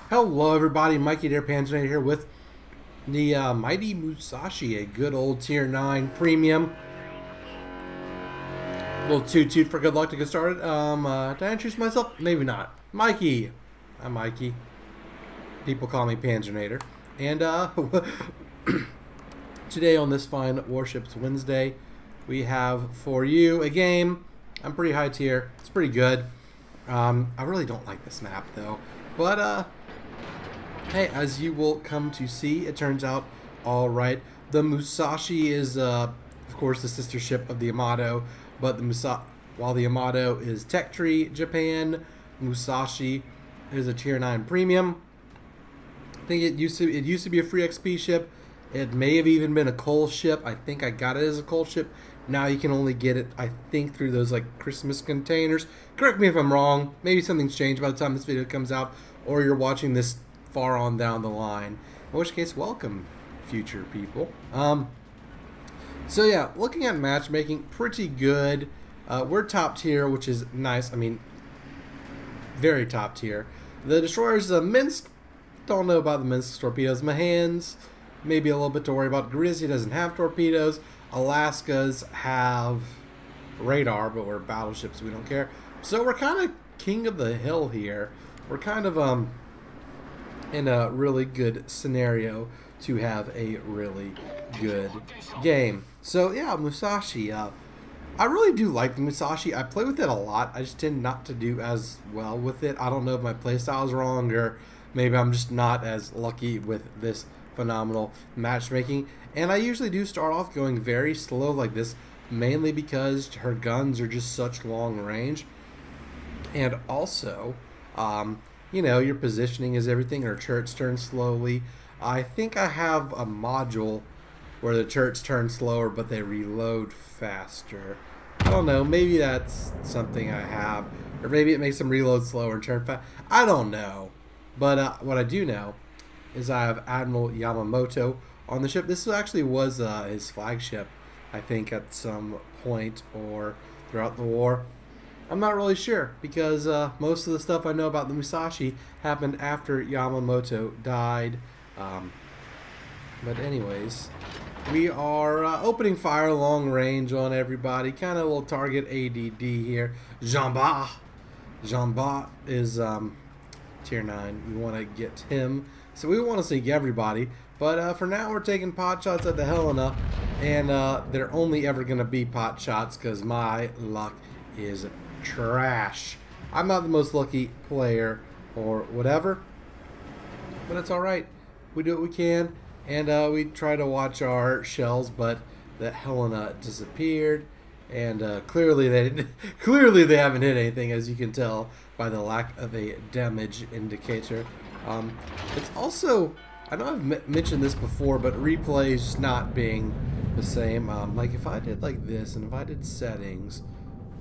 Hello everybody, Mikey there, Panzernator here with the mighty Musashi, a good old tier 9 premium. A little toot for good luck to get started. Did I introduce myself? Maybe not. Mikey. I'm Mikey. People call me Panzernator. And today on this fine Warships Wednesday, we have for you a game. I'm pretty high tier. It's pretty good. I really don't like this map though. But hey, as you will come to see, it turns out all right. The Musashi is, of course, the sister ship of the Yamato, but while the Yamato is Tech Tree Japan, Musashi is a tier 9 premium. I think it used to be a free XP ship. It may have even been a coal ship. I think I got it as a coal ship. Now you can only get it, I think, through those like Christmas containers. Correct me if I'm wrong. Maybe something's changed by the time this video comes out, or you're watching this far on down the line, in which case welcome future people. So yeah, looking at matchmaking, pretty good. We're top tier, which is nice. I mean, very top tier. The destroyers, Minsk, don't know about the Minsk torpedoes. Mahans, maybe a little bit to worry about. Grizzly doesn't have torpedoes. Alaskas have radar, but we're battleships, we don't care. So we're kind of king of the hill here. We're kind of in a really good scenario to have a really good game. So yeah, Musashi. I really do like the Musashi. I play with it a lot. I just tend not to do as well with it. I don't know if my playstyle is wrong, or maybe I'm just not as lucky with this phenomenal matchmaking. And I usually do start off going very slow like this, mainly because her guns are just such long range. And also, you know, your positioning is everything. Her turrets turn slowly. I think I have a module where the turrets turn slower, but they reload faster. I don't know. Maybe that's something I have. Or maybe it makes them reload slower and turn fast. I don't know. But what I do know is I have Admiral Yamamoto on the ship. This actually was his flagship, I think, at some point or throughout the war. I'm not really sure, because most of the stuff I know about the Musashi happened after Yamamoto died. But anyways, we are opening fire long range on everybody. Kind of a little target ADD here. Jamba is tier 9. We want to get him. So we want to sink everybody. But for now, we're taking pot shots at the Helena. And they're only ever going to be pot shots because my luck is trash. I'm not the most lucky player or whatever, but it's alright. We do what we can, and we try to watch our shells, but that Helena disappeared, and clearly they haven't hit anything, as you can tell by the lack of a damage indicator. It's also, I know I've mentioned this before, but replays not being the same. Like if I did like this, and if I did settings.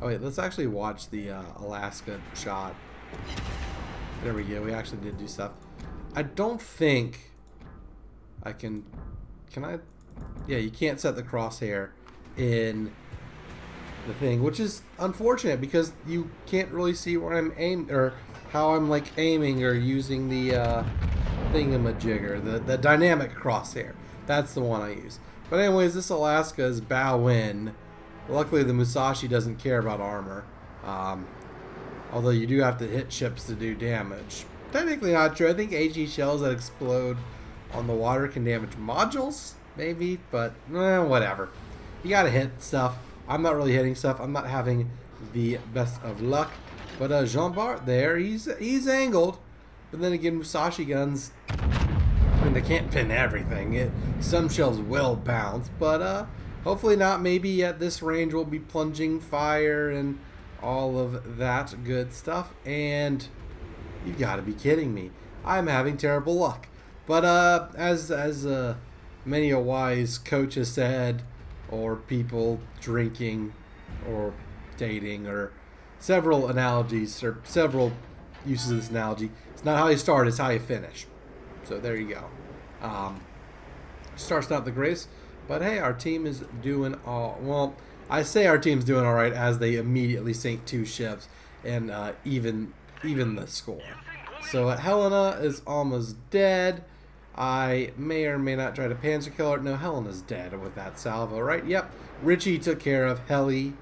Oh wait, let's actually watch the Alaska shot. There we go, we actually did do stuff. I don't think I can I? Yeah, you can't set the crosshair in the thing, which is unfortunate because you can't really see where I'm aiming, or how I'm like aiming or using the thingamajigger, the dynamic crosshair. That's the one I use. But anyways, this Alaska is bow in. Luckily, the Musashi doesn't care about armor, although you do have to hit ships to do damage. Technically not true. I think HE shells that explode on the water can damage modules, maybe, but whatever. You gotta hit stuff. I'm not really hitting stuff. I'm not having the best of luck. But Jean Bart there, he's angled. But then again, Musashi guns, I mean, they can't pin everything. Some shells will bounce, but hopefully not. Maybe at this range we'll be plunging fire and all of that good stuff. And you gotta be kidding me. I'm having terrible luck. But as many a wise coach has said, or people drinking or dating, or several analogies or several uses of this analogy, it's not how you start, it's how you finish. So there you go. Start's not the greatest. But hey, our team is doing well. I say our team's doing all right as they immediately sink 2 ships and even the score. So Helena is almost dead. I may or may not try to panzer kill her. No, Helena's dead with that salvo, right? Yep. Richie took care of Heli.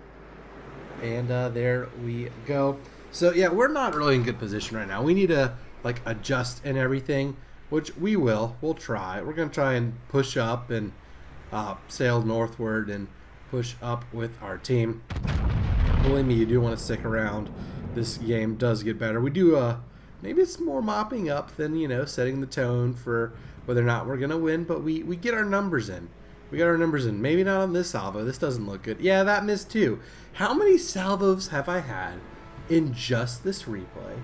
And there we go. So yeah, we're not really in good position right now. We need to like adjust and everything, which we will. We'll try. We're gonna try and push up and sail northward and push up with our team. Believe me, you do want to stick around. This game does get better. We do maybe it's more mopping up than, you know, setting the tone for whether or not we're gonna win, but we get our numbers in. We got our numbers in. Maybe not on this salvo. This doesn't look good. Yeah, that missed too. How many salvos have I had in just this replay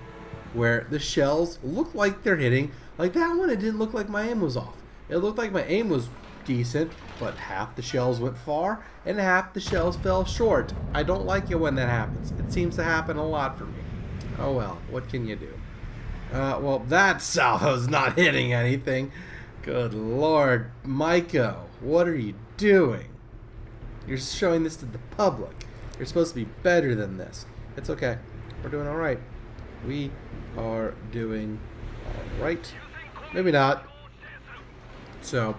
where the shells look like they're hitting? Like that one, it didn't look like my aim was off. It looked like my aim was decent, but half the shells went far and half the shells fell short. I don't like it when that happens. It seems to happen a lot for me. Oh well, what can you do? Well, that salvo's not hitting anything. Good Lord, Maiko, what are you doing? You're showing this to the public. You're supposed to be better than this. It's okay. We're doing all right. We are doing all right. Maybe not. So,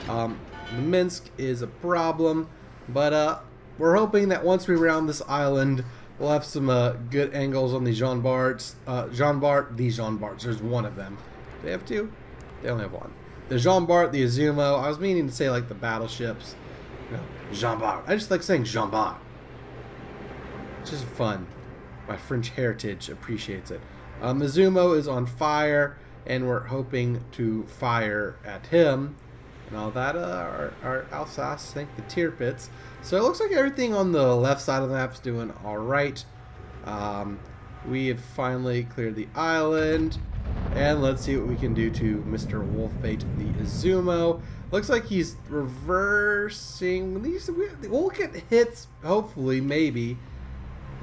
the Minsk is a problem, but we're hoping that once we round this island, we'll have some good angles on the Jean Barts. Jean Barts. There's one of them. Do they have two? They only have one. The Jean Bart, the Izumo. I was meaning to say like the battleships. No, Jean Bart. I just like saying Jean Bart. It's just fun. My French heritage appreciates it. Izumo is on fire, and we're hoping to fire at him. And all that, our Alsace sank the tier pits. So it looks like everything on the left side of the map is doing all right. We have finally cleared the island. And let's see what we can do to Mr. Wolfbait, the Izumo. Looks like he's reversing. We'll get hits, hopefully, maybe.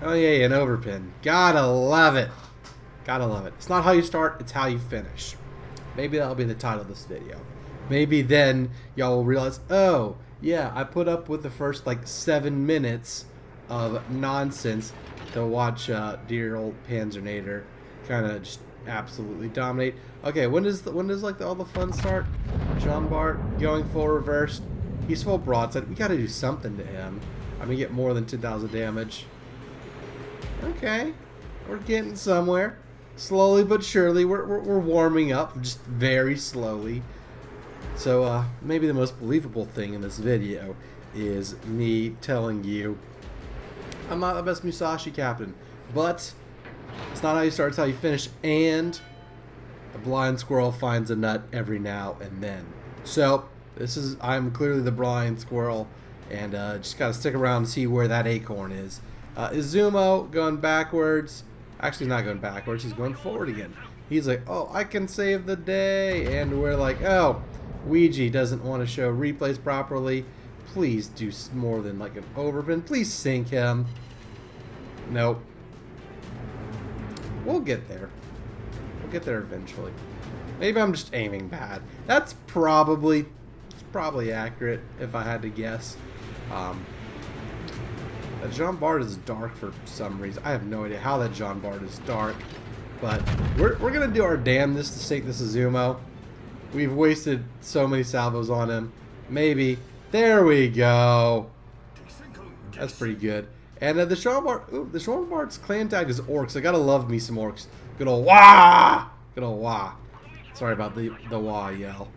Oh, yeah, an overpin. Gotta love it. Gotta love it. It's not how you start, it's how you finish. Maybe that'll be the title of this video. Maybe then y'all will realize, oh, yeah, I put up with the first, like, 7 minutes of nonsense to watch dear old Panzernator kind of just absolutely dominate. Okay, when does like all the fun start? Jean Bart going full reverse. He's full broadside. We gotta do something to him. I'm gonna get more than 10,000 damage. Okay, we're getting somewhere. Slowly but surely, we're warming up, just very slowly. So maybe the most believable thing in this video is me telling you I'm not the best Musashi captain, but it's not how you start, it's how you finish, and a blind squirrel finds a nut every now and then. So I'm clearly the blind squirrel, and just gotta stick around and see where that acorn is. Izumo going backwards. Actually, he's not going backwards, he's going forward again. He's like, oh, I can save the day, and we're like, oh, Ouija doesn't want to show replays properly. Please do more than like an overpin. Please sink him. Nope. We'll get there. We'll get there eventually. Maybe I'm just aiming bad. It's probably accurate if I had to guess. That Jean Bart is dark for some reason. I have no idea how that Jean Bart is dark. But we're gonna do our damnedest to sink this Izumo. We've wasted so many salvos on him. Maybe. There we go. That's pretty good. And the Jean Bart, the Jean Bart's clan tag is orcs. I gotta love me some orcs. Good old wah! Good old wah. Sorry about the wah yell.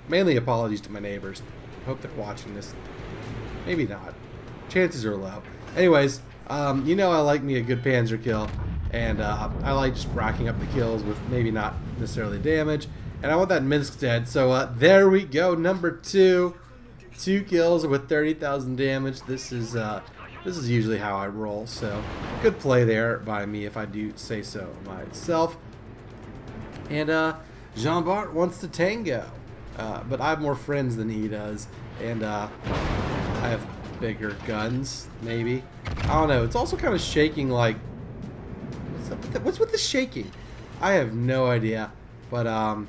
Mainly apologies to my neighbors. Hope they're watching this. Maybe not. Chances are low. Anyways, you know I like me a good panzer kill. And I like just racking up the kills with maybe not necessarily damage. And I want that Minsk dead. So there we go. Number 2. 2 kills with 30,000 damage. This is usually how I roll. So good play there by me if I do say so myself. And Jean Bart wants to tango. But I have more friends than he does. And I have bigger guns, maybe. I don't know. It's also kind of shaking like... What's with the shaking? I have no idea. But I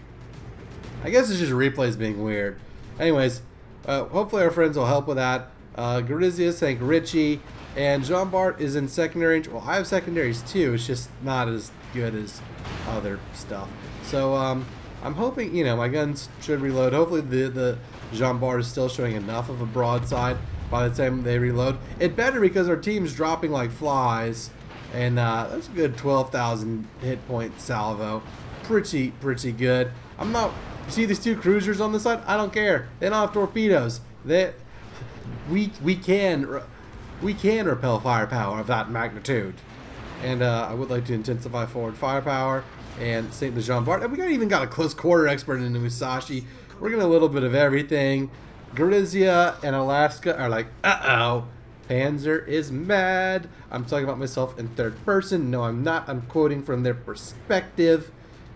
guess it's just replays being weird. Anyways, hopefully our friends will help with that. Garizia sank Richie. And Jean Bart is in secondary range. Well, I have secondaries too. It's just not as good as other stuff. So I'm hoping, you know, my guns should reload. Hopefully the Jean Bart is still showing enough of a broadside by the time they reload. It better, because our team's dropping like flies. And that's a good 12,000 hit point salvo. Pretty good. I'm not... You see these two cruisers on the side? I don't care. They don't have torpedoes. We can repel firepower of that magnitude. And I would like to intensify forward firepower and sink the Jean Bart. And we even got a close quarter expert in the Musashi. We're getting a little bit of everything. Gorizia and Alaska are like, uh-oh. Panzer is mad. I'm talking about myself in third person. No, I'm not. I'm quoting from their perspective.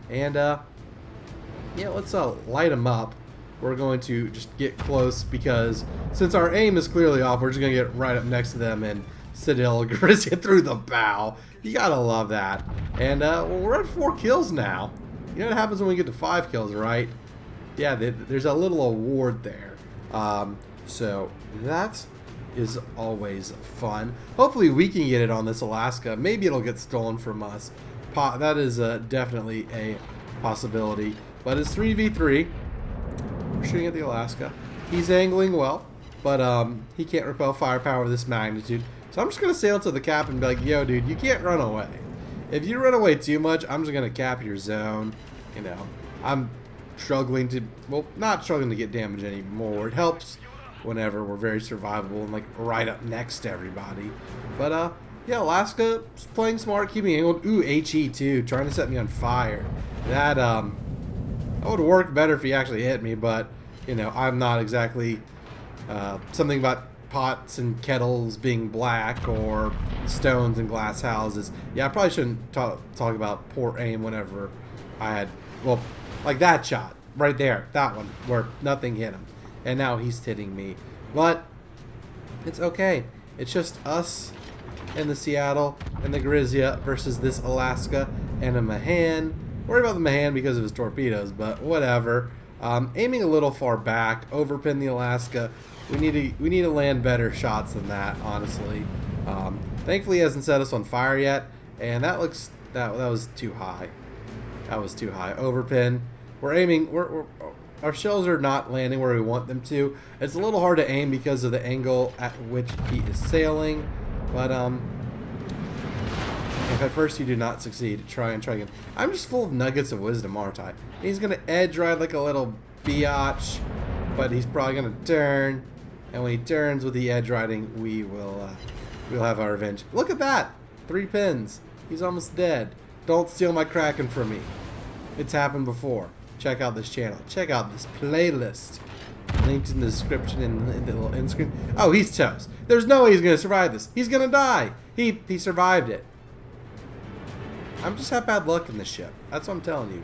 And, yeah, let's light them up. We're going to just get close, because since our aim is clearly off, we're just going to get right up next to them and Citadel Gorizia through the bow. You gotta love that. And, well, we're at 4 kills now. You know what happens when we get to 5 kills, right? Yeah, there's a little award there. So that is always fun. Hopefully we can get it on this Alaska. Maybe it'll get stolen from us. That is definitely a possibility. But it's 3v3. We're shooting at the Alaska. He's angling well, but he can't repel firepower of this magnitude. So I'm just going to sail to the cap and be like, yo, dude, you can't run away. If you run away too much, I'm just going to cap your zone. You know, I'm struggling to, well, not struggling to get damage anymore. It helps whenever we're very survivable and like right up next to everybody. But yeah, Alaska playing smart, keeping angled. Ooh, HE too, trying to set me on fire. That would work better if he actually hit me, but you know, I'm not exactly something about pots and kettles being black or stones and glass houses. Yeah, I probably shouldn't talk about poor aim whenever I had, well, like that shot right there, that one where nothing hit him. And now he's hitting me. But it's okay. It's just us and the Seattle and the Gorizia versus this Alaska and a Mahan. Worry about the Mahan because of his torpedoes, but whatever. Aiming a little far back, overpin the Alaska. We need to land better shots than that, honestly. Thankfully, he hasn't set us on fire yet, and that was too high. That was too high. Overpin. We're aiming. Our shells are not landing where we want them to. It's a little hard to aim because of the angle at which he is sailing. But if at first you do not succeed, try again. I'm just full of nuggets of wisdom, aren't I? He's gonna edge ride like a little biatch, but he's probably gonna turn. And when he turns with the edge riding, we'll have our revenge. Look at that! 3 pins. He's almost dead. Don't steal my Kraken from me. It's happened before. Check out this channel. Check out this playlist. Linked in the description and in the little end screen. Oh, he's toast. There's no way he's going to survive this. He's going to die. He survived it. I'm just have bad luck in this ship. That's what I'm telling you.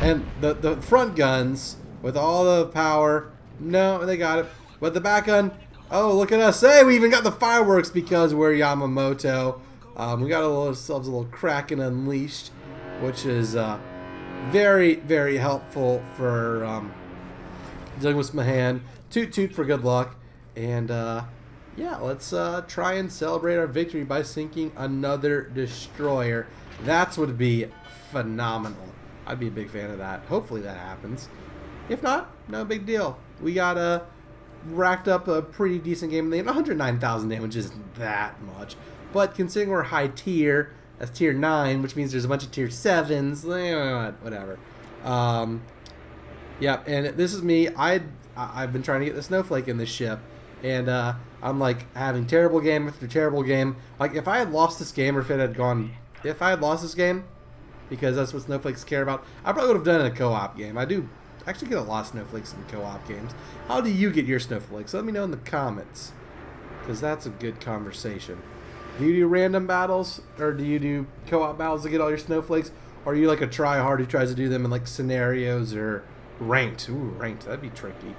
And the front guns, with all the power, no, they got it. But the back gun, oh, look at us. Hey, we even got the fireworks because we're Yamamoto. We got ourselves a little Kraken unleashed, which is very, very helpful for dealing with Mahan. Toot toot for good luck. And yeah, let's try and celebrate our victory by sinking another destroyer. That's would be phenomenal. I'd be a big fan of that. Hopefully that happens. If not, no big deal. We got racked up a pretty decent game. 109,000 damage isn't that much. But considering we're high tier, that's tier 9, which means there's a bunch of tier 7s, whatever. Yeah, and this is me. I've been trying to get the snowflake in this ship, and I'm like having terrible game after terrible game. Like if I had lost this game, or if I had lost this game, because that's what snowflakes care about, I probably would have done it in a co-op game. I do actually get a lot of snowflakes in co-op games. How do you get your snowflakes? Let me know in the comments, because that's a good conversation. Do you do random battles, or do you do co-op battles to get all your snowflakes? Or are you like a try-hard who tries to do them in like scenarios or ranked? Ooh, ranked, that'd be tricky.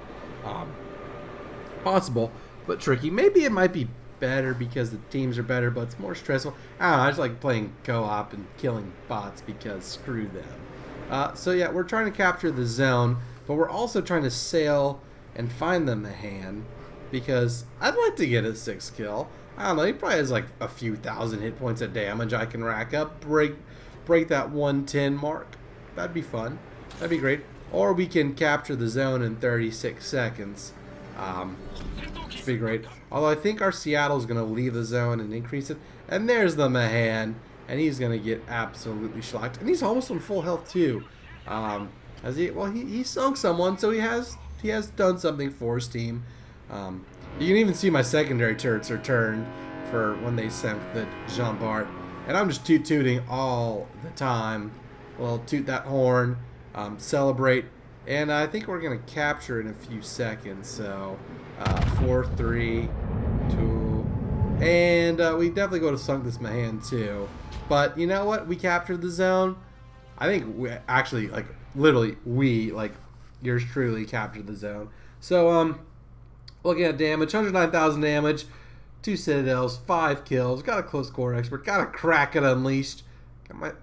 Possible, but tricky. Maybe it might be better because the teams are better, but it's more stressful. I don't know, I just like playing co-op and killing bots because screw them. So yeah, we're trying to capture the zone, but we're also trying to sail and find the Mahan, because I'd like to get a 6 kill. I don't know, he probably has like a few thousand hit points of damage I can rack up, break that 110 mark. That'd be fun. That'd be great. Or we can capture the zone in 36 seconds. Should be great. Although I think our Seattle's going to leave the zone and increase it. And there's the Mahan. And he's going to get absolutely shellacked. And he's almost on full health too. He sunk someone, so he has done something for his team. You can even see my secondary turrets are turned for when they sent the Jean Bart. And I'm just tooting all the time. Well, toot that horn, celebrate. And I think we're going to capture in a few seconds. So, 4, 3, 2. And we definitely go to sunk this Mahan too. But you know what? We captured the zone. I think we actually, like, literally, yours truly captured the zone. So, looking at damage, 109,000 damage, 2 citadels, 5 kills, got a close core expert, got a Kraken unleashed,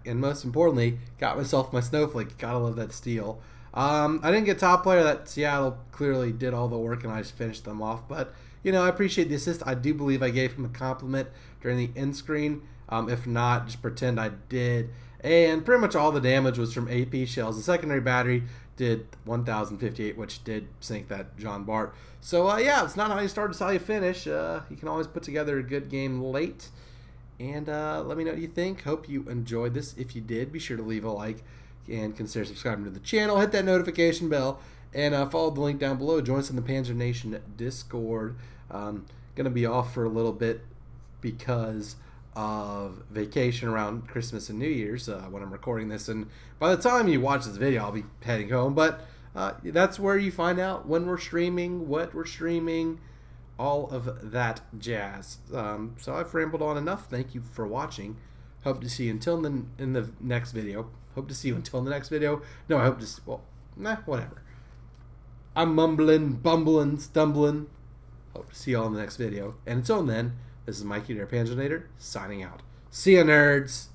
and most importantly, got myself my snowflake. Gotta love that steel. I didn't get top player. That Seattle clearly did all the work, and I just finished them off. But you know, I appreciate the assist. I do believe I gave him a compliment during the end screen. If not, just pretend I did. And pretty much all the damage was from AP shells. The secondary battery did 1,058, which did sink that Jean Bart. So, yeah, it's not how you start, it's how you finish. You can always put together a good game late. And let me know what you think. Hope you enjoyed this. If you did, be sure to leave a like and consider subscribing to the channel. Hit that notification bell and follow the link down below. Join us in the Panzer Nation Discord. Going to be off for a little bit because of vacation around Christmas and New Year's when I'm recording this, and by the time you watch this video I'll be heading home, but that's where you find out when we're streaming, what we're streaming, all of that jazz. So I've rambled on enough. Thank you for watching. Hope to see you until in the next video. Hope to see you until the next video. No, I hope to see, well, whatever. I'm mumbling, bumbling, stumbling. Hope to see you all in the next video, and until then, this is Mikey, their Panzernator, signing out. See ya, nerds!